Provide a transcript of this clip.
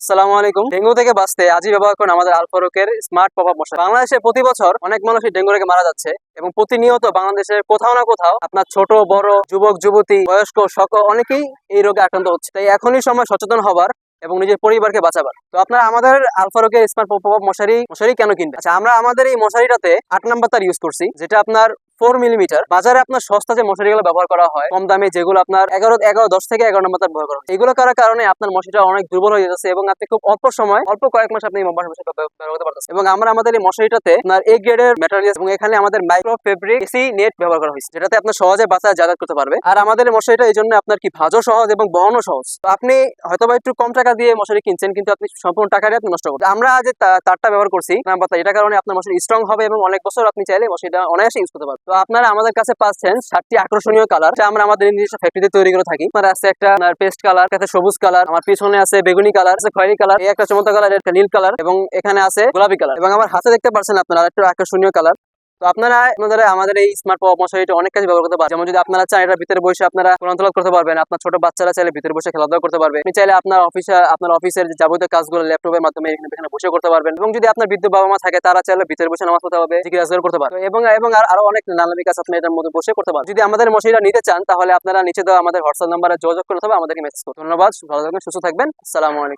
আসসালামু আলাইকুম। ডেঙ্গু থেকে বাঁচতে আজই ব্যবহার করুন আমাদের আলফারুকের স্মার্ট পপআপ মশারি। বাংলাদেশে প্রতি বছর অনেক মানুষই ডেঙ্গু থেকে মারা যাচ্ছে এবং প্রতিনিয়ত বাংলাদেশের কোথাও না কোথাও আপনার ছোট বড় যুবক যুবতী বয়স্ক সকল অনেকেই এই রোগে আক্রান্ত হচ্ছে। তাই এখনই সময় সচেতন হবার এবং নিজের পরিবারকে বাঁচাবার। তো আপনারা আমাদের আলফারুকের স্মার্ট পপআপ মশারি কেন কিনবেন? আচ্ছা, আমরা আমাদের এই মশারিটাতে 8 নাম্বার তার ইউজ করছি, যেটা আপনার 4 মিলিমিটার। বাজারে আপনার সস্তা যে মশারিগুলো ব্যবহার করা হয় কম দামে, যেগুলো আপনার 10 থেকে 11 নাম্বার তার ব্যবহার করা হয়, এগুলো করার কারণে আপনার মশারিটা অনেক দুর্বল হয়ে যাচ্ছে এবং আপনি খুব অল্প সময় অল্প কয়েক মাস আপনি এই মশারি ব্যবহার করতে পারতেছেন। এবং আমরা আমাদের এই মশারিটাতে আপনার A গ্রেডের ম্যাটেরিয়াল এবং এখানে আমাদের মাইক্রো ফেব্রিক এসি নেট ব্যবহার করা হয়েছে, যেটাতে আপনার সহজে বাচ্চা যাতায়াত করতে পারবে। আর আমাদের এই মশারিটা এই জন্য আপনার কি ভাজও সহজ এবং বহনও সহজ। তো আপনি হয়তো একটু কম টাকা দিয়ে মশারি কিনছেন, কিন্তু আপনি সম্পূর্ণ টাকাটা আপনি নষ্ট করবেন। আমরা যে তারটা ব্যবহার করছি নাম্বার তার, এটার কারণে আপনার মশারি স্ট্রং হবে এবং অনেক বছর আপনি চাইলে মশারিটা অনায়াসে ইউজ করতে পারবেন। তো আপনারা আমাদের কাছে পাচ্ছেন 7টি আকর্ষণীয় কালার, যা আমরা আমাদের নিজস্ব ফ্যাক্টরিতে তৈরি করে থাকি। আপনার আছে একটা পেস্ট কালার, কাছে সবুজ কালার, আমার পিছনে আছে বেগুনি কালার, আছে খয়েরি কালার, এই একটা চমৎকার কালার, একটা নীল কালার এবং এখানে আছে গোলাপি কালার এবং আমার হাতে দেখতে পাচ্ছেন আপনারা একটা আকর্ষণীয় কালার। তো আপনারা আমাদের এই স্মার্ট পপ মশারিটা অনেক কাজে ব্যবহার করতে পারেন। যেমন যদি আপনারা চান এটার ভিতরে বসে আপনারা কোরআন তেলাওয়াত করতে পারবেন, আপনার ছোট বাচ্চারা চাইলে ভিতরে বসে খেলাধুলা করতে পারবে, আপনি চাইলে আপনার অফিসের যে যাবতীয় কাজগুলো ল্যাপটপের মাধ্যমে এখানে বসে করতে পারবেন। এবং যদি আপনার বৃদ্ধ বাবা মা থাকে, তারা চাইলে ভিতরে বসে নামাজ পড়তে পারবে, জিকির আজকার করতে পারবে এবং আরো অনেক নানান কাজ আপনি এটার মধ্যে বসে করতে পারবেন। যদি আমাদের মশারিটা নিতে চান, তাহলে আপনারা নিচে দেওয়া আমাদের হোয়াটসঅ্যাপ নাম্বারে যোগাযোগ করতে হবে, আমাদেরকে মেসেজ করুন। ধন্যবাদ, ভালো থাকবেন, সুস্থ থাকবেন। আসসালামু আলাইকুম।